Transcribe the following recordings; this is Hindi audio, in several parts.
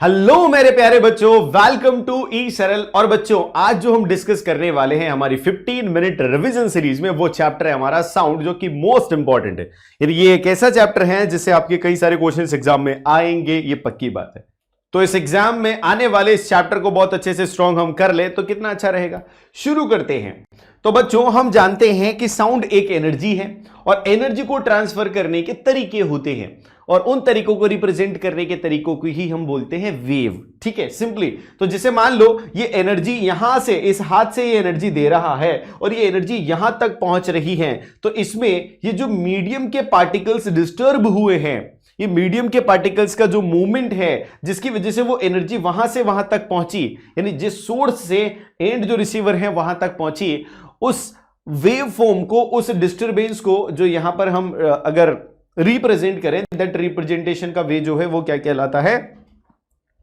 हेलो मेरे प्यारे बच्चों, वेलकम टू ई सरल। और बच्चों, आज जो हम डिस्कस करने वाले हैं हमारी 15 मिनट रिवीजन सीरीज में, वो चैप्टर है हमारा साउंड, जो कि मोस्ट इंपॉर्टेंट है। यानी ये एक ऐसा चैप्टर है जिससे आपके कई सारे क्वेश्चंस एग्जाम में आएंगे, ये पक्की बात है। तो इस एग्जाम में आने वाले इस चैप्टर को बहुत अच्छे से स्ट्रांग हम कर ले तो कितना अच्छा रहेगा। शुरू करते हैं। तो बच्चों, हम जानते हैं कि साउंड एक एनर्जी है और एनर्जी को ट्रांसफर करने के तरीके होते हैं, और उन तरीकों को रिप्रेजेंट करने के तरीकों को ही हम बोलते हैं वेव। ठीक है, सिंपली। तो जैसे मान लो ये एनर्जी यहां से, इस हाथ से ये एनर्जी दे रहा है और ये एनर्जी यहां तक पहुंच रही है, तो इसमें ये जो मीडियम के पार्टिकल्स डिस्टर्ब हुए हैं, ये मीडियम के पार्टिकल्स का जो मूवमेंट है, जिसकी वजह से वो एनर्जी वहां से वहां तक पहुंची, यानी जिस सोर्स से एंड जो रिसीवर है वहां तक पहुंची, उस वेव फॉर्म को, उस डिस्टर्बेंस को, जो यहां पर हम अगर रिप्रेजेंट करें, दैट रिप्रेजेंटेशन का वे जो है वो क्या कहलाता है?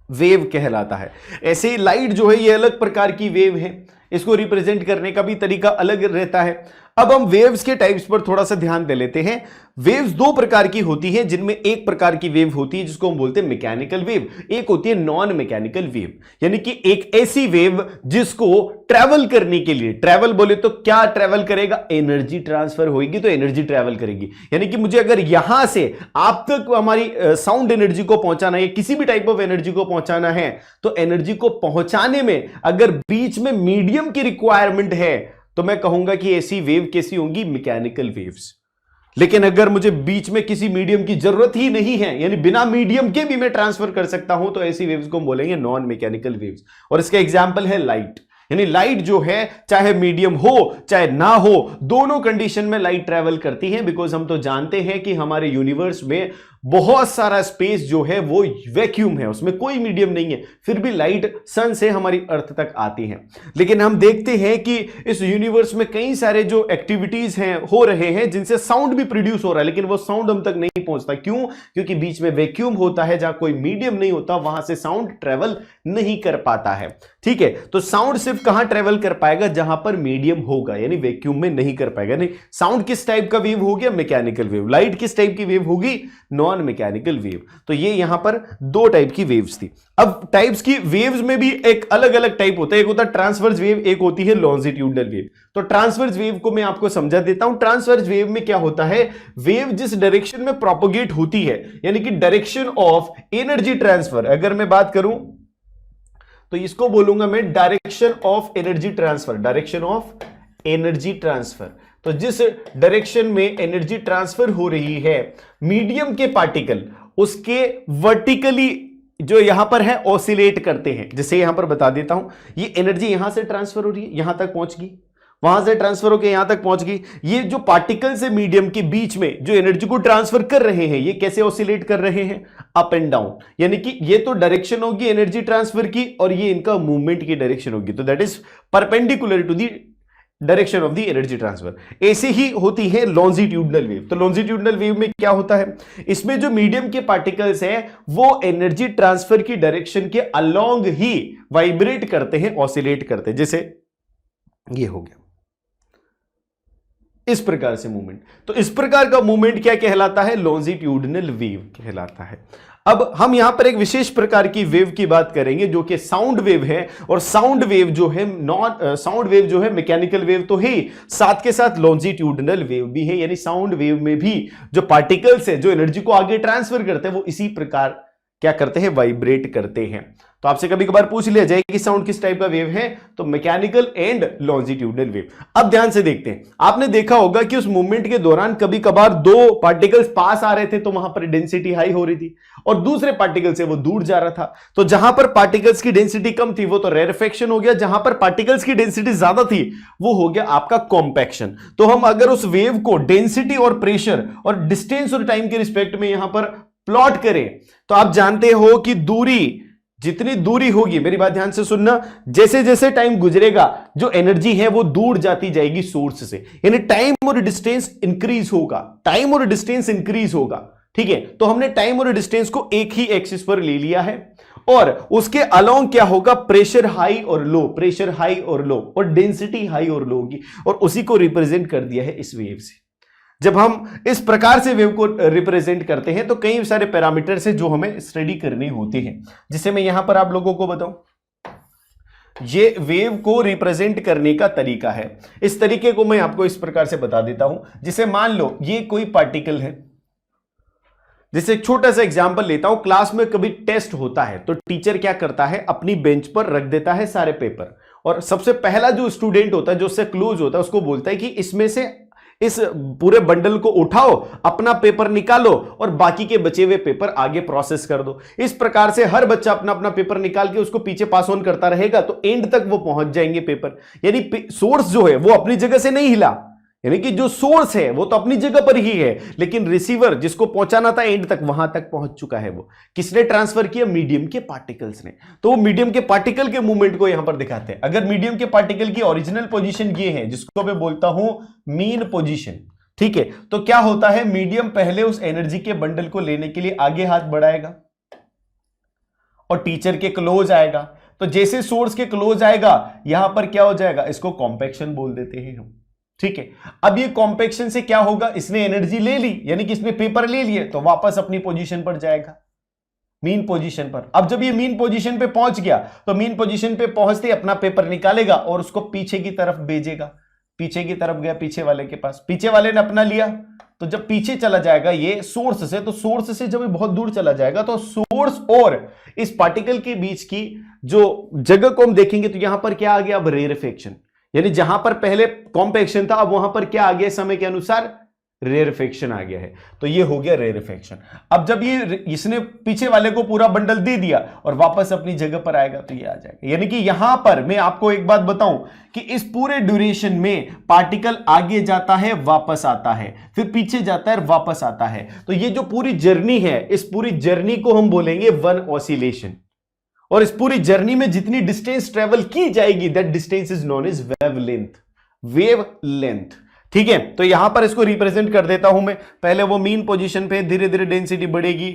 वेव कहलाता है। ऐसे ही लाइट जो है ये अलग प्रकार की वेव है, इसको रिप्रेजेंट करने का भी तरीका अलग रहता है। अब हम वेव्स के टाइप्स पर थोड़ा सा ध्यान दे लेते हैं। वेव्स दो प्रकार की होती है, जिनमें एक प्रकार की वेव होती है जिसको हम बोलते हैं मैकेनिकल वेव, एक होती है नॉन मैकेनिकल वेव। यानी कि एक ऐसी वेव जिसको ट्रैवल करने के लिए, ट्रैवल बोले तो क्या ट्रैवल करेगा? एनर्जी ट्रांसफर होगी तो एनर्जी ट्रैवल करेगी। यानी कि मुझे अगर यहां से आप तक हमारी साउंड एनर्जी को पहुंचाना है, किसी भी टाइप ऑफ एनर्जी को पहुंचाना है, तो एनर्जी को पहुंचाने में अगर बीच में मीडियम की रिक्वायरमेंट है, तो मैं कहूंगा कि ऐसी वेव कैसी होंगी? Mechanical waves. लेकिन अगर मुझे बीच में किसी मीडियम की जरूरत ही नहीं है, यानी बिना मीडियम के भी मैं ट्रांसफर कर सकता हूं, तो ऐसी वेव्स को हम बोलेंगे नॉन मैकेनिकल वेव्स। और इसका एग्जांपल है लाइट। यानी लाइट जो है, चाहे मीडियम हो चाहे ना हो, दोनों कंडीशन में लाइट ट्रैवल करती है। बिकॉज हम तो जानते हैं कि हमारे यूनिवर्स में बहुत सारा स्पेस जो है वो वैक्यूम है, उसमें कोई मीडियम नहीं है, फिर भी लाइट सन से हमारी अर्थ तक आती है। लेकिन हम देखते हैं कि इस यूनिवर्स में कई सारे जो एक्टिविटीज हैं, हो रहे हैं, जिनसे साउंड भी प्रोड्यूस हो रहा है, लेकिन वो साउंड हम तक नहीं पहुंचता। क्यों? क्योंकि बीच में वैक्यूम होता है, जहां कोई मीडियम नहीं होता, वहां से साउंड ट्रेवल नहीं कर पाता है। ठीक है, तो साउंड सिर्फ कहां ट्रेवल कर पाएगा? जहां पर मीडियम होगा, यानी वैक्यूम में नहीं कर पाएगा। नहीं, साउंड किस टाइप का वेव हो गया? Mechanical wave. लाइट किस टाइप की वेव होगी? Non mechanical wave. तो ये यहां पर दो टाइप की वेव्स थी। अब टाइप्स की वेव्स में भी एक अलग अलग टाइप होता है। एक होता है ट्रांसवर्स वेव, एक होती है लॉन्जिट्यूडनल वेव। तो ट्रांसवर्स वेव को मैं आपको समझा देता हूं। ट्रांसवर्स वेव में क्या होता है? वेव जिस डायरेक्शन में प्रोपोगेट होती है, यानी कि डायरेक्शन ऑफ एनर्जी ट्रांसफर, अगर मैं बात करूं तो इसको बोलूंगा मैं direction of energy transfer. Direction of energy transfer, तो जिस डायरेक्शन में एनर्जी ट्रांसफर हो रही है, मीडियम के पार्टिकल उसके वर्टिकली जो यहां पर है ऑसिलेट करते हैं। जैसे यहां पर बता देता हूं, ये एनर्जी यहां से ट्रांसफर हो रही है, यहां तक पहुंच गई, वहां से ट्रांसफर होकर यहां तक पहुंच गई। ये जो पार्टिकल्स है मीडियम के बीच में जो एनर्जी को ट्रांसफर कर रहे हैं, ये कैसे ऑसिलेट कर रहे हैं? Up and down. यानी कि ये तो डायरेक्शन होगी एनर्जी ट्रांसफर की, और ये इनका मूवमेंट की डायरेक्शन होगी। तो that is perpendicular to the direction of the energy transfer. ऐसे ही होती है लॉन्जिट्यूडनल वेव। तो लॉन्जिट्यूडनल वेव में क्या होता है? इसमें जो मीडियम के पार्टिकल्स हैं, वो एनर्जी ट्रांसफर की डायरेक्शन के अलोंग ही वाइब्रेट करते हैं, ऑसिलेट करते हैं। जैसे ये हो गया, इस प्रकार से मूवमेंट। तो इस प्रकार का मूवमेंट क्या कहलाता है? लॉन्जिट्यूडनल वेव कहलाता है। अब हम यहां पर एक विशेष प्रकार की वेव की बात करेंगे, जो कि साउंड वेव है। और साउंड वेव जो है, साउंड वेव जो है मैकेनिकल वेव तो है, साथ के साथ लॉन्जिट्यूडनल वेव भी है। यानी साउंड वेव में भी जो पार्टिकल्स है, जो एनर्जी को आगे ट्रांसफर करते हैं, वो इसी प्रकार क्या करते हैं? वाइब्रेट करते हैं। तो आपसे कभी कभार पूछ लिया जाए कि साउंड किस टाइप का वेव है, तो मैकेनिकल एंड लॉन्जिट्यूडनल वेव। अब ध्यान से देखते हैं। आपने देखा होगा कि उस मूवमेंट के दौरान कभी कभार दो पार्टिकल्स पास आ रहे थे, तो वहां पर डेंसिटी हाई हो रही थी, और दूसरे पार्टिकल से वो दूर जा रहा था। तो जहां पर पार्टिकल्स की डेंसिटी कम थी, वो तो रेरफेक्शन हो गया। जहां पर पार्टिकल्स की डेंसिटी ज्यादा थी, वो हो गया आपका कॉम्पैक्शन। तो हम अगर उस वेव को डेंसिटी और प्रेशर और डिस्टेंस और टाइम के रिस्पेक्ट में यहां पर प्लॉट करें, तो आप जानते हो कि दूरी, जितनी दूरी होगी, मेरी बात ध्यान से सुनना, जैसे जैसे टाइम गुजरेगा, जो एनर्जी है वो दूर जाती जाएगी सोर्स से। यानी टाइम और डिस्टेंस इंक्रीज होगा, टाइम और डिस्टेंस इंक्रीज होगा। ठीक है, तो हमने टाइम और डिस्टेंस को एक ही एक्सिस पर ले लिया है, और उसके अलोंग क्या होगा? प्रेशर हाई और लो, प्रेशर हाई और लो, और डेंसिटी हाई और लो होगी, और उसी को रिप्रेजेंट कर दिया है इस वेव से। जब हम इस प्रकार से वेव को रिप्रेजेंट करते हैं तो कई सारे पैरामीटर्स हैं जो हमें स्टडी करने होते हैं, जिसे मैं यहां पर आप लोगों को बताऊं। ये वेव को रिप्रेजेंट करने का तरीका है। इस तरीके को मैं आपको इस प्रकार से बता देता हूं। जिसे मान लो ये कोई पार्टिकल है, जैसे एक छोटा सा एग्जांपल लेता हूं। क्लास में कभी टेस्ट होता है तो टीचर क्या करता है, अपनी बेंच पर रख देता है सारे पेपर, और सबसे पहला जो स्टूडेंट होता है, जो उससे क्लोज होता है, उसको बोलता है कि इसमें से इस पूरे बंडल को उठाओ, अपना पेपर निकालो और बाकी के बचे हुए पेपर आगे प्रोसेस कर दो। इस प्रकार से हर बच्चा अपना अपना पेपर निकाल के उसको पीछे पास ऑन करता रहेगा, तो एंड तक वो पहुंच जाएंगे पेपर। यानी सोर्स जो है वो अपनी जगह से नहीं हिला, यानी कि जो सोर्स है वो तो अपनी जगह पर ही है, लेकिन रिसीवर जिसको पहुंचाना था एंड तक, वहां तक पहुंच चुका है। वो किसने ट्रांसफर किया? मीडियम के पार्टिकल्स ने। तो वो मीडियम के पार्टिकल के मूवमेंट को यहां पर दिखाते हैं। अगर मीडियम के पार्टिकल की ओरिजिनल पोजीशन ये है, जिसको मैं बोलता हूं मीन पोजीशन, ठीक है, तो क्या होता है, मीडियम पहले उस एनर्जी के बंडल को लेने के लिए आगे हाथ बढ़ाएगा और टीचर के क्लोज आएगा। तो जैसे सोर्स के क्लोज आएगा, यहां पर क्या हो जाएगा, इसको कॉम्पैक्शन बोल देते हैं हम, ठीक है। अब ये कॉम्पैक्शन से क्या होगा, इसने एनर्जी ले ली, यानी कि इसने पेपर ले लिए, तो वापस अपनी पोजीशन पर जाएगा, मीन पोजीशन पर। अब जब ये मीन पोजीशन पे पहुंच गया, तो मीन पोजीशन पे पहुंचते ही अपना पेपर निकालेगा और उसको पीछे की तरफ भेजेगा। पीछे की तरफ गया, पीछे वाले के पास, पीछे वाले ने अपना लिया, तो जब पीछे चला जाएगा ये सोर्स से, तो सोर्स से जब ये बहुत दूर चला जाएगा, तो सोर्स और इस पार्टिकल के बीच की जो जगह को हम देखेंगे, तो यहां पर क्या आ गया, अब रेयरफेक्शन। यानी जहां पर पहले कॉम्पैक्शन था, अब वहां पर क्या आ गया, समय के अनुसार रेयरफेक्शन आ गया है। तो ये हो गया रेयरफेक्शन। अब जब ये इसने पीछे वाले को पूरा बंडल दे दिया और वापस अपनी जगह पर आएगा, तो ये आ जाएगा। यानी कि यहां पर मैं आपको एक बात बताऊं कि इस पूरे ड्यूरेशन में पार्टिकल आगे जाता है, वापस आता है, फिर पीछे जाता है, वापस आता है। तो ये जो पूरी जर्नी है, इस पूरी जर्नी को हम बोलेंगे वन ऑसिलेशन। और इस पूरी जर्नी में जितनी डिस्टेंस ट्रेवल की जाएगी, that distance is known as wavelength. Wavelength, ठीक है। तो यहां पर इसको रिप्रेजेंट कर देता हूं मैं। पहले वो मीन पोजीशन पे, धीरे धीरे डेंसिटी बढ़ेगी,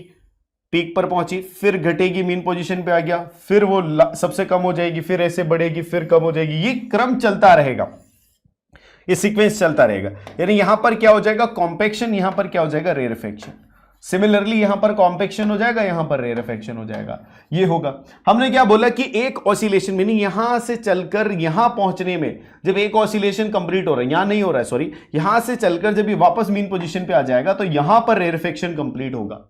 पीक पर पहुंची, फिर घटेगी, मीन पोजीशन पे आ गया, फिर वो सबसे कम हो जाएगी, फिर ऐसे बढ़ेगी, फिर कम हो जाएगी। ये क्रम चलता रहेगा, ये सीक्वेंस चलता रहेगा। यानी यहां पर क्या हो जाएगा, कॉम्पैक्शन, यहां पर क्या हो जाएगा, रेयरफेक्शन। सिमिलरली यहां पर कॉम्पैक्शन हो जाएगा, यहां पर रेयरफेक्शन हो जाएगा। ये होगा। हमने क्या बोला कि एक ऑसिलेशन, मीनिंग यहां से चलकर यहां पहुंचने में, जब एक ऑसिलेशन कंप्लीट हो रहा है, यहां नहीं हो रहा है, सॉरी, यहां से चलकर जब ये वापस मीन पोजीशन पे आ जाएगा, तो यहां पर रेयरफेक्शन कंप्लीट होगा,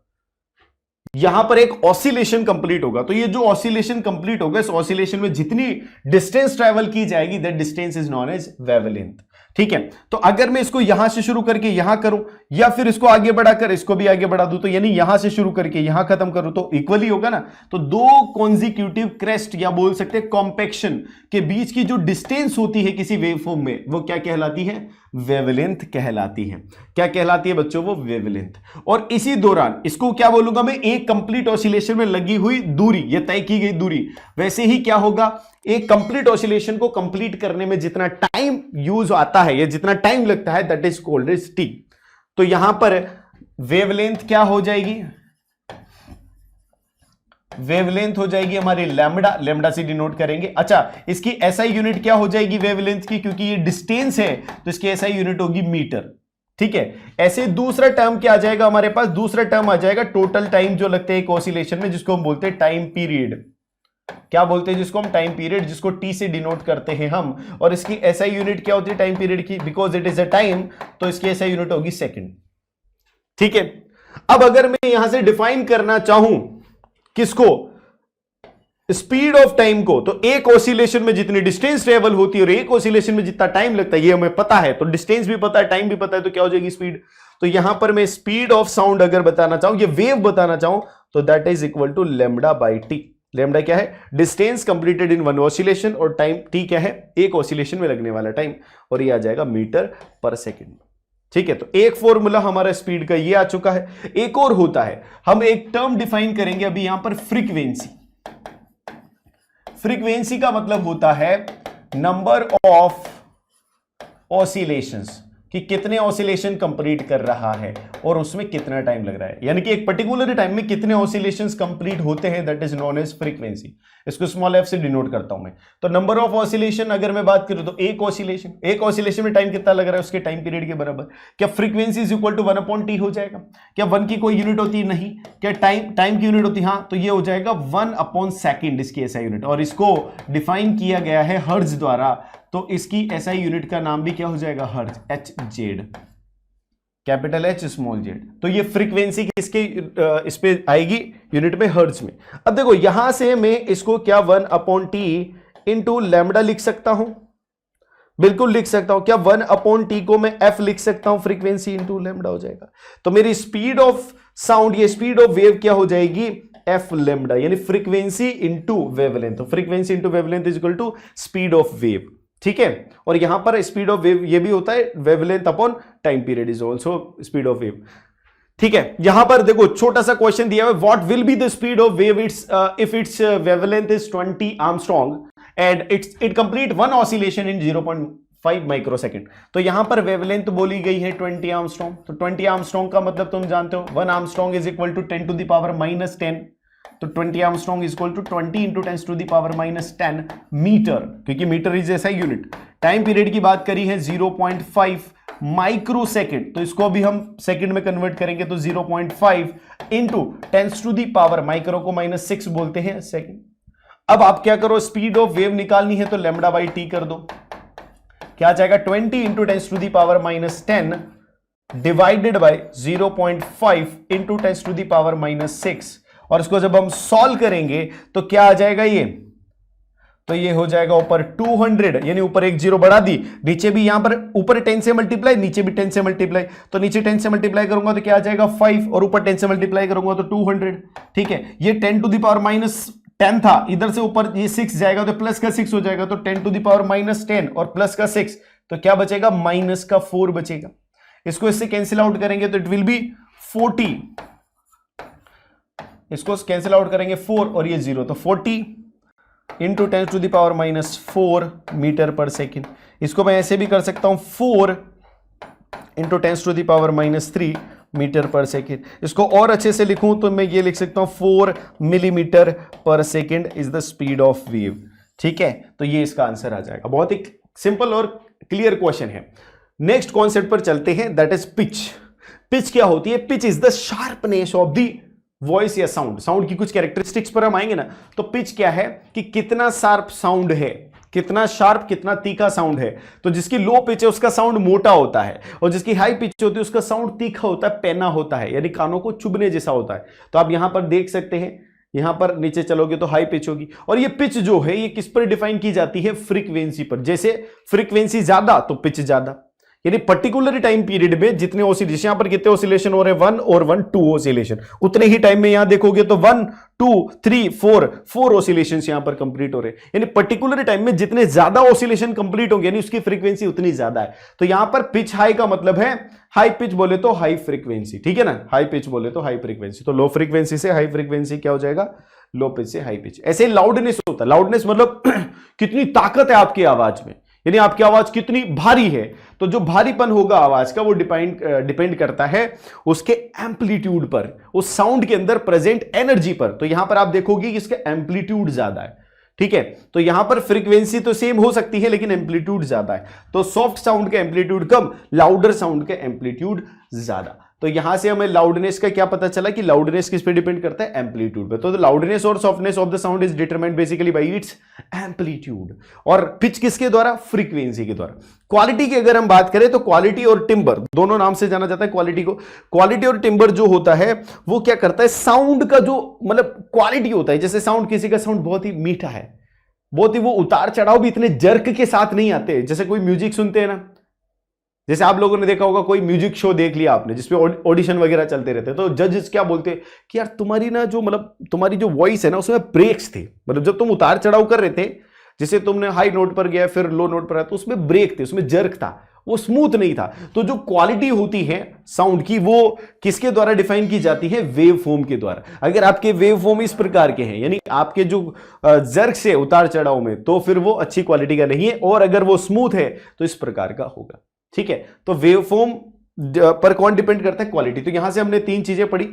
यहां पर एक ऑसिलेशन कंप्लीट होगा। तो ये जो ऑसिलेशन कंप्लीट होगा, इस ऑसिलेशन में जितनी डिस्टेंस ट्रेवल की जाएगी, that distance is known as wavelength, ठीक है। तो अगर मैं इसको यहां से शुरू करके यहां करूं, या फिर इसको आगे बढ़ाकर इसको भी आगे बढ़ा दूं, तो यानी यहां से शुरू करके यहां खत्म करूं, तो इक्वली होगा ना। तो दो कॉन्जिक्यूटिव क्रेस्ट, या बोल सकते हैं कॉम्पैक्शन के बीच की जो डिस्टेंस होती है किसी वेवफॉर्म में, वो क्या कहलाती है, वेवलेंथ कहलाती है। क्या कहलाती है बच्चों, वो वेवलेंथ। और इसी दौरान इसको क्या बोलूंगा मैं, एक कंप्लीट ऑसिलेशन में लगी हुई दूरी, ये तय की गई दूरी। वैसे ही क्या होगा, एक कंप्लीट ऑसिलेशन को कंप्लीट करने में जितना टाइम यूज आता है, या जितना टाइम लगता है, that is called as T. तो यहां पर वेवलेंथ क्या हो जाएगी, वेवलेंथ हो जाएगी हमारी लैम्बडा, लैम्बडा से डिनोट करेंगे। अच्छा, इसकी एसआई यूनिट क्या हो जाएगी वेवलेंथ की, क्योंकि ये डिस्टेंस है तो इसकी एसआई यूनिट होगी मीटर, ठीक है। ऐसे दूसरा टर्म क्या आ जाएगा हमारे पास, दूसरा टर्म आ जाएगा टोटल टाइम जो लगता है एक ऑसिलेशन में, जिसको हम बोलते हैं टाइम पीरियड। क्या बोलते हैं जिसको हम, टाइम पीरियड, जिसको टी से डिनोट करते हैं हम। और इसकी एसआई यूनिट क्या होती है टाइम पीरियड की, because it is a time, तो इसकी एसआई यूनिट होगी सेकंड, ठीक है। अब अगर मैं यहां से डिफाइन करना चाहूं किसको, स्पीड ऑफ टाइम को, तो एक ऑसिलेशन में जितनी डिस्टेंस ट्रेवल होती है और एक ऑसिलेशन में जितना टाइम लगता है, ये हमें पता है। तो डिस्टेंस भी पता है, टाइम भी पता है, तो क्या हो जाएगी स्पीड। तो यहां पर मैं स्पीड ऑफ साउंड अगर बताना चाहूं, ये वेव बताना चाहूं, तो that is equal to lambda by T. Lambda क्या है, distance completed in one oscillation, और टाइम टी क्या है, एक ऑसिलेशन में लगने वाला टाइम, और ये आ जाएगा मीटर पर सेकेंड, ठीक है। तो एक फॉर्मूला हमारा स्पीड का ये आ चुका है। एक और होता है, हम एक टर्म डिफाइन करेंगे अभी यहां पर, फ्रीक्वेंसी। फ्रीक्वेंसी का मतलब होता है नंबर ऑफ ऑसिलेशंस, कि कितने ऑसिलेशन कंप्लीट कर रहा है और उसमें कितना टाइम लग रहा है, यानी कि एक पर्टिकुलर टाइम में कितने ऑसिलेशंस कंप्लीट होते हैं, that is known as frequency. इसको स्मॉल एफ से डिनोट करता हूं मैं। तो नंबर ऑफ ऑसिलेशन अगर मैं बात करूं तो एक ऑसिलेशन में टाइम कितना लग रहा है उसके टाइम पीरियड के बराबर। क्या frequency is equal to 1/t हो जाएगा? क्या 1 की कोई यूनिट होती है? नहीं। क्या टाइम की यूनिट होती है? हाँ, तो ये हो जाएगा 1/सेकंड इसकी एसआई यूनिट, और इसको डिफाइन किया गया है हर्ट्ज द्वारा। तो इसकी एसआई यूनिट का नाम भी क्या हो जाएगा? Hertz, HZ, capital H small z। तो ये फ्रीक्वेंसी किसके इस पे आएगी? यूनिट में, हर्ट्ज में। अब देखो यहां से मैं इसको क्या 1/t इंटू लैम्डा लिख सकता हूं? बिल्कुल लिख सकता हूं। क्या 1/t को मैं f लिख सकता हूं? फ्रीक्वेंसी इंटू लैम्डा हो जाएगा। तो मेरी स्पीड ऑफ साउंड, ये स्पीड ऑफ वेव क्या हो जाएगी? f लैम्डा, यानी फ्रीक्वेंसी इंटू वेवलेंथ। तो frequency into wavelength is equal to speed of wave, ठीक है। और यहां पर स्पीड ऑफ वेव ये भी होता है wavelength upon time period is also speed of wave, ठीक है। यहां पर देखो छोटा सा क्वेश्चन दिया है, what will be the speed of wave if it's wavelength is 20 Armstrong and it complete one oscillation in 0.5 microsecond. तो यहां पर वेवलेंथ बोली गई है 20 आर्मस्ट्रॉन्ग। तो 20 आर्मस्ट्रॉन्ग का मतलब तुम जानते हो, 1 आर्मस्ट्रॉन्ग इज इक्वल टू 10⁻⁻10। तो 20 armstrong is equal to 20 into 10⁻⁻10 metre, क्योंकि मीटर इज ऐसा यूनिट। टाइम पीरियड की बात करी है 0.5 माइक्रोसेकंड, तो इसको भी हम सेकंड में कन्वर्ट करेंगे तो 0.5 इंटू 10⁻, माइक्रो को -6 बोलते हैं सेकंड। अब आप क्या करो, स्पीड ऑफ वेव निकालनी है तो लैम्डा बाई टी कर दो। क्या आ जाएगा? 20 इंटू 10⁻⁻10 डिवाइडेड बाई 0.5 इंटू 10⁻⁻6, और इसको जब हम सॉल्व करेंगे तो क्या आ जाएगा ये? तो ये हो जाएगा ऊपर 200, यानी ऊपर एक जीरो बढ़ा दी, नीचे भी यहां पर ऊपर 10 से मल्टीप्लाई, नीचे भी 10 से मल्टीप्लाई। तो नीचे 10 से मल्टीप्लाई करूंगा तो क्या आ जाएगा? 5, और ऊपर 10 से मल्टीप्लाई करूंगा तो 200, ठीक है। ये 10⁻⁻10 था, इधर से ऊपर ये 6 जाएगा तो प्लस का 6 हो जाएगा, तो 10⁻⁻10 और प्लस का 6, तो क्या बचेगा? माइनस का 4 बचेगा। इसको इससे कैंसिल आउट करेंगे तो इट विल बी 40, इसको कैंसिल आउट करेंगे 4 और ये 0, तो 40 इंटू 10⁻⁻4 मीटर पर सेकेंड। इसको मैं ऐसे भी कर सकता हूं 4 इंटू 10⁻⁻3 मीटर पर सेकेंड। इसको और अच्छे से लिखूं तो मैं ये लिख सकता हूं 4 मिलीमीटर पर second is the speed of wave, ठीक है। तो ये इसका आंसर आ जाएगा। बहुत ही सिंपल और क्लियर क्वेश्चन है। नेक्स्ट कॉन्सेप्ट पर चलते हैं, दैट इज पिच। पिच क्या होती है? Pitch is the sharpness of the voice या साउंड की कुछ कैरेक्टरिस्टिक्स पर हम आएंगे ना। तो पिच क्या है कि कितना शार्प साउंड है, कितना शार्प, कितना तीखा साउंड है। तो जिसकी लो पिच है उसका साउंड मोटा होता है, और जिसकी हाई पिच होती है उसका साउंड तीखा होता है, पैना होता है, यानी कानों को चुभने जैसा होता है। तो आप यहां पर देख सकते हैं, यहां पर नीचे चलोगे तो हाई पिच होगी। और ये पिच जो है ये किस पर डिफाइन की जाती है? फ्रीक्वेंसी पर। जैसे फ्रीक्वेंसी ज्यादा तो पिच ज्यादा, यानी पर्टिकुलर टाइम पीरियड में जितने ऑसिलेशन, यहां पर कितने ऑसिलेशन हो रहे हैं? 1 और 1 2 ऑसिलेशन। उतने ही टाइम में यहां देखोगे तो 1 2 3 4 ऑसिलेशंस यहां पर कंप्लीट हो रहे हैं। यानी पर्टिकुलर टाइम में जितने ज्यादा ऑसिलेशन कंप्लीट होंगे यानी उसकी फ्रीक्वेंसी उतनी ज्यादा है। तो यहां पर पिच हाई का मतलब है हाई पिच बोले तो हाई फ्रीक्वेंसी, ठीक है ना। हाई पिच बोले तो हाई फ्रीक्वेंसी, तो लो फ्रीक्वेंसी से हाई फ्रीक्वेंसी क्या हो जाएगा? लो पिच से हाई पिच। ऐसे लाउडनेस होता है। लाउडनेस मतलब कितनी ताकत है आपकी आवाज में, यानी आपकी आवाज कितनी भारी है। तो जो भारीपन होगा आवाज का वो डिपेंड करता है उसके एम्पलीट्यूड पर, उस साउंड के अंदर प्रेजेंट एनर्जी पर। तो यहां पर आप देखोगे कि इसका एम्पलीट्यूड ज्यादा है, ठीक है। तो यहां पर फ्रीक्वेंसी तो सेम हो सकती है लेकिन एम्पलीट्यूड ज्यादा है। तो सॉफ्ट साउंड का एम्पलीट्यूड कम, लाउडर साउंड का एम्पलीट्यूड ज्यादा। तो यहां से हमें लाउडनेस का क्या पता चला कि लाउडनेस किस पे डिपेंड करता है? एम्पलीट्यूड पे। तो लाउडनेस और softness of the sound is determined basically bye it's amplitude. और पिच किसके द्वारा? फ्रीक्वेंसी के द्वारा। क्वालिटी की अगर हम बात करें तो क्वालिटी और टिम्बर दोनों नाम से जाना जाता है क्वालिटी को। क्वालिटी और टिम्बर जो होता है वो क्या करता है? साउंड का जो मतलब क्वालिटी होता है, जैसे साउंड, किसी का साउंड बहुत ही मीठा है, बहुत ही, वो उतार चढ़ाव भी इतने जर्क के साथ नहीं आते। जैसे कोई म्यूजिक सुनते हैं ना, जैसे आप लोगों ने देखा होगा कोई म्यूजिक शो देख लिया आपने जिसपे ऑडिशन वगैरह चलते रहते हैं, तो जजेस क्या बोलते हैं कि यार तुम्हारी ना जो मतलब तुम्हारी जो वॉइस है ना उसमें ब्रेक्स थे। मतलब जब तुम उतार चढ़ाव कर रहे थे, जैसे तुमने हाई नोट पर गया फिर लो नोट पर आया, तो उसमें ब्रेक थे, उसमें जर्क था, वो स्मूथ नहीं था। तो जो क्वालिटी होती है साउंड की वो किसके द्वारा डिफाइन की जाती है? वेव फॉर्म के द्वारा। अगर आपके वेव फॉर्म इस प्रकार के हैं, यानी आपके जो जर्क से उतार चढ़ाव में, तो फिर वो अच्छी क्वालिटी का नहीं है। और अगर वो स्मूथ है तो इस प्रकार का होगा। ठीक है, तो वेवफॉर्म पर कौन डिपेंड करता है? क्वालिटी। तो यहां से हमने तीन चीजें पढ़ी।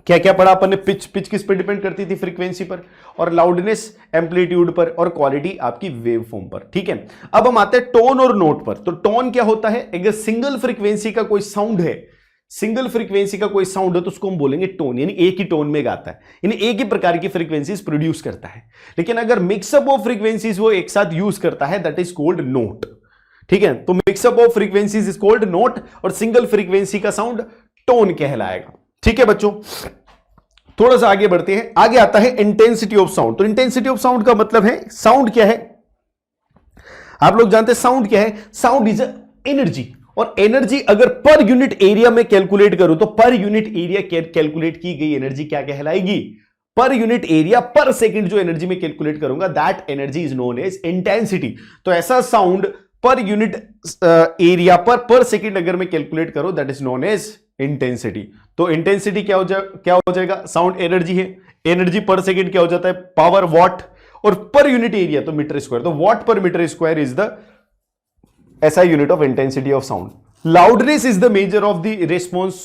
क्या क्या पढ़ा अपन ने? पिच, पिच किस पर डिपेंड करती थी? फ्रीक्वेंसी पर, और लाउडनेस एम्पलीट्यूड पर, और क्वालिटी आपकी वेवफॉर्म पर। ठीक है, अब हम आते हैं टोन और नोट पर। तो टोन क्या होता है? अगर सिंगल फ्रीक्वेंसी का कोई साउंड है, सिंगल फ्रीक्वेंसी का कोई साउंड है तो उसको हम बोलेंगे टोन, यानी एक ही टोन में गाता है, यानी एक ही प्रकार की फ्रीक्वेंसीज प्रोड्यूस करता है। लेकिन अगर मिक्सअप ऑफ फ्रीक्वेंसीज वो एक साथ यूज करता है, दैट इज कॉल्ड नोट। ठीक है, तो mix up of frequencies is called note, और सिंगल फ्रीक्वेंसी का साउंड टोन कहलाएगा। ठीक है बच्चों, थोड़ा सा आगे बढ़ते हैं। आगे आता है इंटेंसिटी ऑफ साउंड। तो इंटेंसिटी ऑफ साउंड का मतलब है, साउंड क्या है? आप लोग जानते हैं साउंड क्या है? साउंड इज एनर्जी, और एनर्जी अगर पर यूनिट एरिया में कैलकुलेट करूं तो पर यूनिट एरिया कैलकुलेट की गई एनर्जी क्या कहलाएगी? Per unit area per second जो एनर्जी में कैलकुलेट करूंगा, that energy is known as intensity. तो ऐसा साउंड पर यूनिट एरिया पर सेकंड अगर मैं कैलकुलेट करूं, that is known as intensity. तो इंटेंसिटी क्या हो जाएगा? साउंड एनर्जी है, एनर्जी पर सेकंड क्या हो जाता है? पावर, वॉट, और पर यूनिट एरिया तो मीटर स्क्वायर। तो watt per metre square is the ऐसा unit of intensity of sound. Loudness is the measure of the response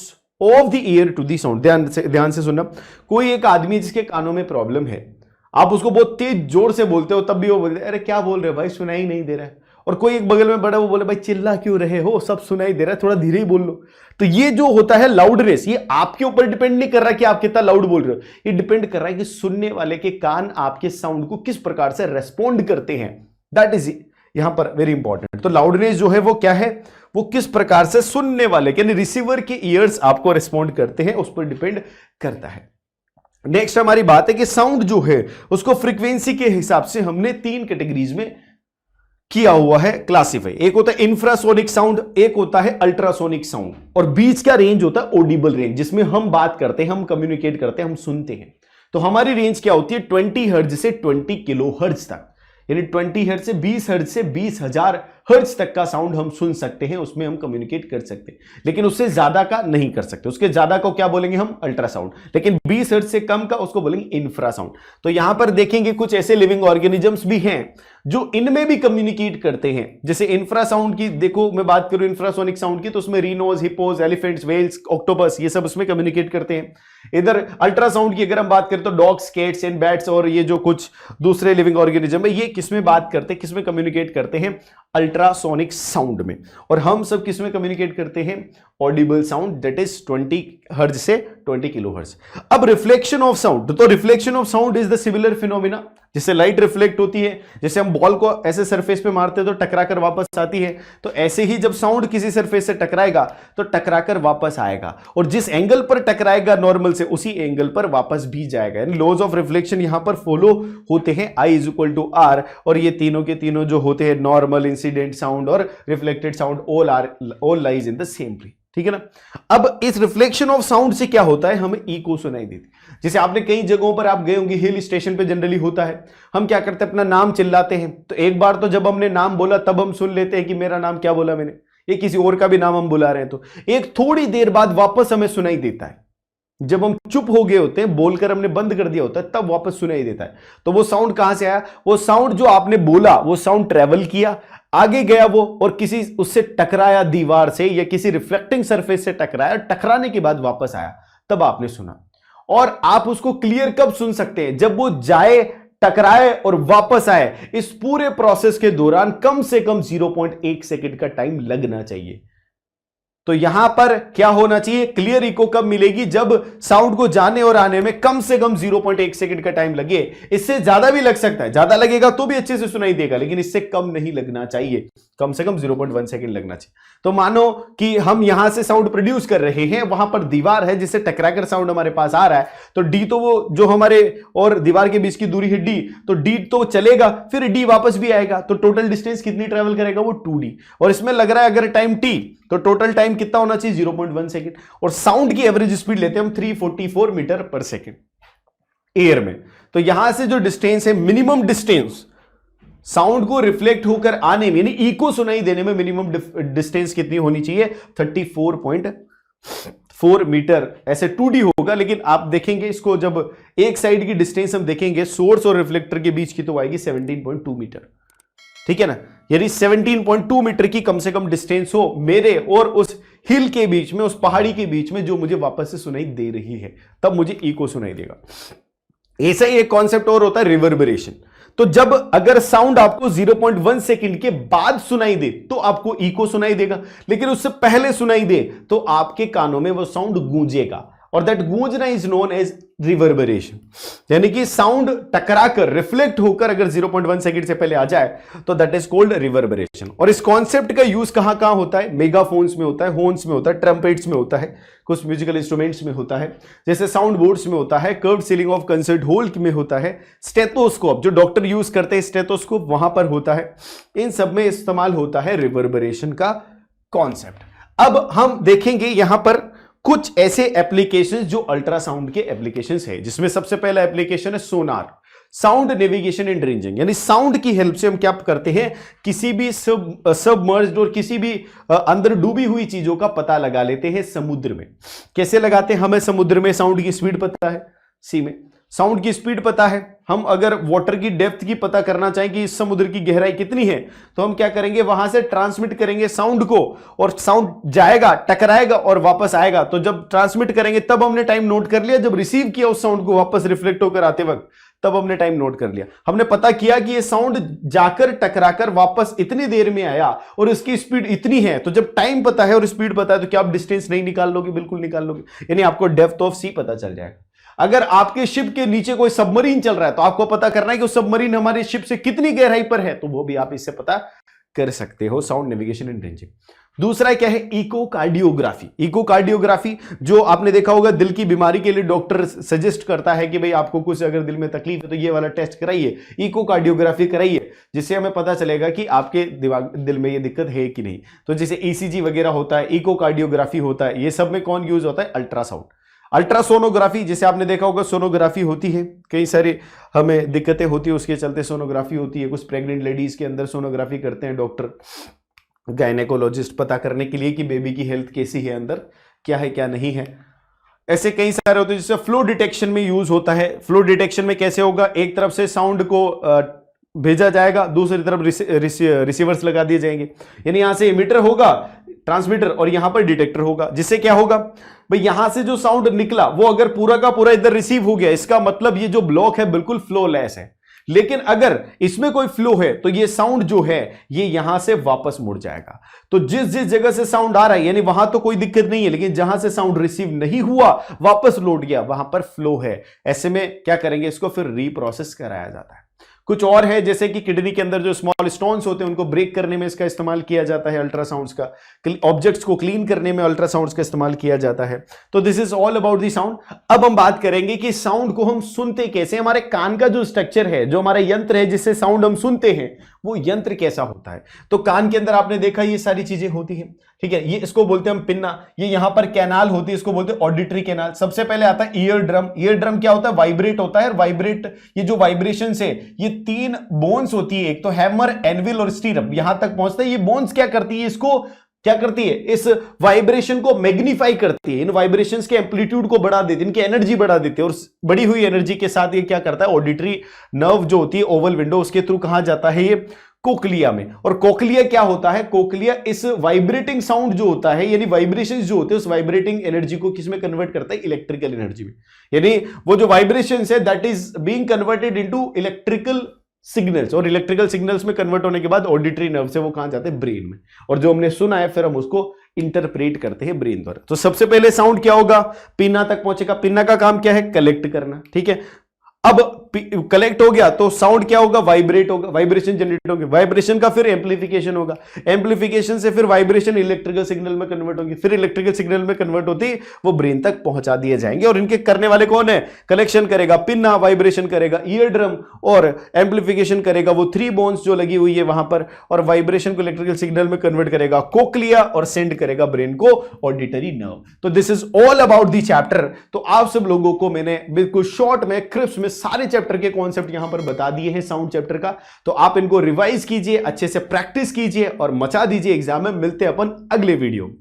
of the ear to the sound. ध्यान से सुनना। कोई एक आदमी जिसके कानों में प्रॉब्लम है, आप उसको बहुत तेज जोर से बोलते हो, तब भी वो बोलते अरे क्या बोल रहे हो भाई, सुनाई नहीं दे रहा है। और कोई एक बगल में बड़ा, वो बोले भाई चिल्ला क्यों रहे हो, सब सुनाई दे रहा है, थोड़ा धीरे ही बोल लो। तो ये जो होता है लाउडनेस, ये आपके ऊपर डिपेंड नहीं कर रहा कि आप कितना लाउड बोल रहे हो, ये डिपेंड कर रहा है कि सुनने वाले के कान आपके साउंड को किस प्रकार से रेस्पॉन्ड करते हैं। दैट इज यहां पर वेरी इंपॉर्टेंट। तो लाउडनेस जो है वो क्या है? वो किस प्रकार से सुनने वाले यानी रिसीवर के ईयर्स आपको रिस्पॉन्ड करते हैं, उस पर डिपेंड करता है। नेक्स्ट हमारी बात है कि साउंड जो है उसको फ्रीक्वेंसी के हिसाब से हमने तीन कैटेगरीज में किया हुआ है क्लासिफाई। एक होता है इंफ्रासोनिक साउंड, एक होता है अल्ट्रासोनिक साउंड, और बीच का रेंज होता है ऑडिबल रेंज, जिसमें हम बात करते हैं, हम कम्युनिकेट करते हैं, हम सुनते हैं। तो हमारी रेंज क्या होती है? 20 हर्ट्ज से 20 किलो हर्ट्ज तक, यानी 20 हर्ट्ज से 20 हर्ट्ज से 20,000 हर्ट्ज तक का साउंड हम सुन सकते हैं, उसमें हम कम्युनिकेट कर सकते हैं। लेकिन उससे ज्यादा का नहीं कर सकते, उसके ज्यादा को क्या बोलेंगे हम? अल्ट्रासाउंड। लेकिन 20 हर्ट्ज से कम का उसको बोलेंगे इंफ्रासाउंड। तो यहां पर देखेंगे कुछ ऐसे लिविंग ऑर्गेनिजम्स भी हैं जो इनमें भी कम्युनिकेट करते हैं। जैसे इंफ्रासाउंड की देखो, मैं बात करूं इंफ्रासोनिक साउंड की, तो उसमें रीनोज, हिप्पोज, एलिफेंट्स, वेल्स, ऑक्टोपस, ये सब उसमें कम्युनिकेट करते हैं। इधर अल्ट्रासाउंड की अगर हम बात करें तो डॉग्स, कैट्स एंड बैट्स और ये जो कुछ दूसरे लिविंग ऑर्गेनिज्म है, ये किसमें बात करते हैं, किसमें कम्युनिकेट करते हैं? अल्ट्रासोनिक साउंड में। और हम सब किसमें कम्युनिकेट करते हैं? Audible sound, that is 20 hertz से 20 किलो हर्ट्ज। अब रिफ्लेक्शन ऑफ साउंड, तो reflection of sound is the similar phenomena, जिससे लाइट रिफ्लेक्ट होती है। जैसे हम बॉल को ऐसे सरफेस पे मारते हैं तो टकराकर वापस आती है, तो ऐसे ही जब साउंड किसी सरफेस से टकराएगा तो टकराकर वापस आएगा, और जिस एंगल पर टकराएगा नॉर्मल से, उसी एंगल पर वापस भी जाएगा। यानी लॉज ऑफ रिफ्लेक्शन यहां पर फॉलो होते हैं, I is equal to R, और ये तीनों के तीनों जो होते हैं नॉर्मल, इंसिडेंट साउंड और reflected sound, all lies in the same plane. ठीक है ना। अब इस रिफ्लेक्शन ऑफ साउंड से क्या होता है? हमें इको सुनाई देती। जैसे आपने कई जगहों पर आप गए होंगे, हिल स्टेशन पे जनरली होता है, हम क्या करते हैं? अपना नाम चिल्लाते हैं। तो एक बार तो जब हमने नाम बोला तब हम सुन लेते हैं कि मेरा नाम क्या बोला मैंने, ये किसी और का भी नाम हम बुला रहे हैं, तो एक थोड़ी देर बाद वापस हमें सुनाई देता है। जब हम चुप हो गए होते हैं, बोलकर हमने बंद कर दिया होता है, तब वापस सुनाई देता है। तो वो साउंड कहां से आया? वो साउंड जो आपने बोला, वो साउंड ट्रेवल किया, आगे गया वो, और किसी उससे टकराया, दीवार से या किसी रिफ्लेक्टिंग सरफेस से टकराया, टकराने के बाद वापस आया, तब आपने सुना। और आप उसको क्लियर कब सुन सकते हैं? जब वो जाए, टकराए और वापस आए। इस पूरे प्रोसेस के दौरान कम से कम 0.1 सेकंड का टाइम लगना चाहिए। तो यहां पर क्या होना चाहिए? क्लियर इको कब मिलेगी? जब साउंड को जाने और आने में कम से कम 0.1 सेकंड का टाइम लगे। इससे ज्यादा भी लग सकता है, ज्यादा लगेगा तो भी अच्छे से सुनाई देगा, लेकिन इससे कम नहीं लगना चाहिए, कम से कम 0.1 सेकंड लगना चाहिए। तो मानो कि हम यहां से साउंड प्रोड्यूस कर रहे हैं, वहां पर दीवार है जिससे टकराकर साउंड हमारे पास आ रहा है, तो डी तो वो जो हमारे और दीवार के बीच की दूरी है डी, तो डी तो चलेगा, फिर डी वापस भी आएगा, तो टोटल डिस्टेंस कितनी ट्रेवल करेगा? वो 2d। और इसमें लग रहा है अगर टाइम t, तो टोटल टाइम कितना होना चाहिए? 0.1 सेकंड। और साउंड की एवरेज स्पीड लेते हैं हम 344 मीटर पर सेकंड एयर में। तो यहां से जो डिस्टेंस है, मिनिमम डिस्टेंस साउंड को रिफ्लेक्ट होकर आने में, यानी इको सुनाई देने में मिनिमम डिस्टेंस कितनी होनी चाहिए? 34.4 मीटर। ऐसे 2d होगा, लेकिन आप देखेंगे इसको, जब एक साइड की डिस्टेंस हम देखेंगे सोर्स और रिफ्लेक्टर के बीच की, तो आएगी 17.2 मीटर। ठीक है ना। यानी 17.2 मीटर की कम से कम डिस्टेंस हो मेरे और उस हिल के बीच में, उस पहाड़ी के बीच में, जो मुझे वापस से सुनाई दे रही है, तब मुझे इको सुनाई देगा। ऐसा ही एक कॉन्सेप्ट और होता है रिवर्बरेशन। तो जब अगर साउंड आपको 0.1 सेकंड के बाद सुनाई दे तो आपको इको सुनाई देगा, लेकिन उससे पहले सुनाई दे तो आपके कानों में वो साउंड गूंजेगा, और दैट गूंजना इज नोन एज रिवर्बरेशन। यानी कि साउंड टकराकर रिफ्लेक्ट होकर अगर 0.1 सेकंड से पहले आ जाए तो दैट इज कॉल्ड रिवर्बरेशन। और इस कॉन्सेप्ट का यूज कहां कहां होता है? मेगाफोन्स में होता है, हॉर्न्स में होता है, ट्रम्पेट्स में होता है, कुछ म्यूजिकल इंस्ट्रूमेंट्स में होता है, जैसे साउंड बोर्ड्स में होता है, curved ceiling of concert hall में होता है, स्टेथोस्कोप जो डॉक्टर यूज करते हैं, स्टेथोस्कोप वहां पर होता है। इन सब में इस्तेमाल होता है रिवर्बरेशन का कॉन्सेप्ट। अब हम देखेंगे यहां पर कुछ ऐसे एप्लीकेशंस जो अल्ट्रासाउंड के एप्लीकेशंस है, जिसमें सबसे पहला एप्लीकेशन है सोनार, साउंड नेविगेशन एंड रेंजिंग। यानी साउंड की हेल्प से हम क्या करते हैं, किसी भी सबमर्ज्ड और किसी भी अंदर डूबी हुई चीजों का पता लगा लेते हैं समुद्र में। कैसे लगाते हैं? हमें समुद्र में साउंड की स्पीड पता है, सी में साउंड की स्पीड पता है। हम अगर वाटर की डेप्थ की पता करना चाहें कि इस समुद्र की गहराई कितनी है, तो हम क्या करेंगे, वहां से ट्रांसमिट करेंगे साउंड को, और साउंड जाएगा, टकराएगा और वापस आएगा। तो जब ट्रांसमिट करेंगे तब हमने टाइम नोट कर लिया, जब रिसीव किया उस साउंड को वापस रिफ्लेक्ट होकर आते वक्त तब हमने टाइम नोट कर लिया। हमने पता किया कि ये साउंड जाकर टकराकर वापस इतनी देर में आया और इसकी स्पीड इतनी है। तो जब टाइम पता है और स्पीड पता है तो क्या आप डिस्टेंस नहीं निकाल लोगे? बिल्कुल निकाल लोगे। यानी आपको डेप्थ ऑफ सी पता चल जाएगा। अगर आपके शिप के नीचे कोई सबमरीन चल रहा है तो आपको पता करना है कि वो सबमरीन हमारे शिप से कितनी गहराई पर है, तो वो भी आप इससे पता कर सकते हो, साउंड नेविगेशन एंड रेंजिंग। दूसरा क्या है? इकोकार्डियोग्राफी। इकोकार्डियोग्राफी जो आपने देखा होगा, दिल की बीमारी के लिए डॉक्टर सजेस्ट करता है कि भाई आपको कुछ अगर दिल में तकलीफ है तो ये वाला टेस्ट कराइए, इकोकार्डियोग्राफी कराइए, जिससे हमें पता चलेगा कि आपके दिल में ये दिक्कत है कि नहीं। तो जैसे ईसीजी वगैरह होता है, इकोकार्डियोग्राफी होता है, ये सब में कौन यूज होता है? अल्ट्रासाउंड। अल्ट्रासोनोग्राफी, जैसे आपने देखा होगा सोनोग्राफी होती है, कई सारे हमें दिक्कतें होती है उसके चलते सोनोग्राफी होती है। कुछ प्रेग्नेंट लेडीज के अंदर सोनोग्राफी करते हैं डॉक्टर, गायनेकोलॉजिस्ट, पता करने के लिए कि बेबी की हेल्थ कैसी है, अंदर क्या है क्या नहीं है। ऐसे कई सारे होते हैं, जिससे फ्लो डिटेक्शन में यूज होता है। फ्लो डिटेक्शन में कैसे होगा? एक तरफ से साउंड को भेजा जाएगा, दूसरी तरफ रिसीवर्स लगा दिए जाएंगे। यानी यहां से एमिटर होगा, ट्रांसमीटर, और यहां पर डिटेक्टर होगा, जिससे क्या होगा भाई, यहां से जो साउंड निकला वो अगर पूरा का पूरा इधर रिसीव हो गया, इसका मतलब ये जो ब्लॉक है बिल्कुल फ्लोलेस है। लेकिन अगर इसमें कोई फ्लो है तो ये साउंड जो है ये यहां से वापस मुड़ जाएगा। तो जिस जिस जगह से साउंड आ रहा है यानी वहां तो कोई दिक्कत नहीं है, लेकिन जहां से साउंड रिसीव नहीं हुआ वापस लौट गया, वहां पर फ्लो है। ऐसे में क्या करेंगे, इसको फिर रीप्रोसेस कराया जाता है। कुछ और है, जैसे कि किडनी के अंदर जो स्मॉल स्टोन्स होते हैं उनको ब्रेक करने में इसका इस्तेमाल किया जाता है अल्ट्रासाउंड्स का। ऑब्जेक्ट्स को क्लीन करने में अल्ट्रासाउंड्स का इस्तेमाल किया जाता है। तो this is all about the sound. अब हम बात करेंगे कि साउंड को हम सुनते कैसे। हमारे कान का जो स्ट्रक्चर है, जो हमारा यंत्र है जिससे साउंड हम सुनते हैं, वो यंत्र कैसा होता है। तो कान के अंदर आपने देखा ये सारी चीजें होती है, ठीक है। ये इसको बोलते हैं हम पिन्ना। ये यहां पर कैनाल होती है, इसको बोलते हैं ऑडिटरी कैनाल। सबसे पहले आता है ईयर ड्रम। ईयर ड्रम क्या होता है? वाइब्रेट होता है। और वाइब्रेट, ये जो वाइब्रेशन है, ये 3 बोन्स होती है, एक तो हैमर, एनविल और स्टीरअप, यहां तक पहुंचता है। ये बोन्स क्या करती है, इसको क्या करती है, इस वाइब्रेशन को मैग्नीफाई करती है, इन वाइब्रेशंस के एम्पलीट्यूड को बढ़ा देती है, इनकी एनर्जी बढ़ा देती है। और बढ़ी हुई एनर्जी के साथ ये क्या करता है, ऑडिटरी नर्व जो होती है ओवल विंडो, उसके थ्रू कहां जाता है, ये कोक्लिया में। और कोक्लिया क्या होता है, कोक्लिया इस वाइब्रेटिंग साउंड जो होता है, यानी वाइब्रेशंस जो होते हैं, उस वाइब्रेटिंग एनर्जी को किस में कन्वर्ट करता है, इलेक्ट्रिकल एनर्जी में। यानी वो जो वाइब्रेशंस है that is being converted into electrical signals, और इलेक्ट्रिकल सिग्नल्स में कन्वर्ट होने के बाद ऑडिटरी नर्व से वो कहां जाते हैं, ब्रेन में। और जो हमने सुना है फिर हम उसको इंटरप्रेट करते हैं ब्रेन द्वारा। तो सबसे पहले साउंड क्या होगा, पिन्ना तक पहुंचेगा। पिन्ना का काम क्या है, कलेक्ट करना, ठीक है। अब कलेक्ट हो गया तो साउंड क्या होगा, वाइब्रेट होगा, वाइब्रेशन जनरेट होगी। वाइब्रेशन का फिर एम्पलीफिकेशन होगा, एम्पलीफिकेशन से फिर वाइब्रेशन इलेक्ट्रिकल सिग्नल में कन्वर्ट होगी, फिर इलेक्ट्रिकल सिग्नल में कन्वर्ट होती वो ब्रेन तक पहुंचा दिए जाएंगे। और इनके करने वाले कौन है, कलेक्शन करेगा पिन्ना, वाइब्रेशन करेगा ईयर ड्रम, और एम्पलीफिकेशन करेगा वो 3 बोन्स जो लगी हुई है वहां पर, और वाइब्रेशन को इलेक्ट्रिकल सिग्नल में कन्वर्ट करेगा कोक्लिया, और सेंड करेगा ब्रेन को ऑडिटरी नर्व। तो this is all about the chapter. तो आप सब लोगों को मैंने बिल्कुल शॉर्ट में, क्रिस्प में सारे चैप्टर के कॉन्सेप्ट यहां पर बता दिए हैं साउंड चैप्टर का। तो आप इनको रिवाइज कीजिए, अच्छे से प्रैक्टिस कीजिए और मचा दीजिए एग्जाम में। मिलते हैं अपन अगले वीडियो में।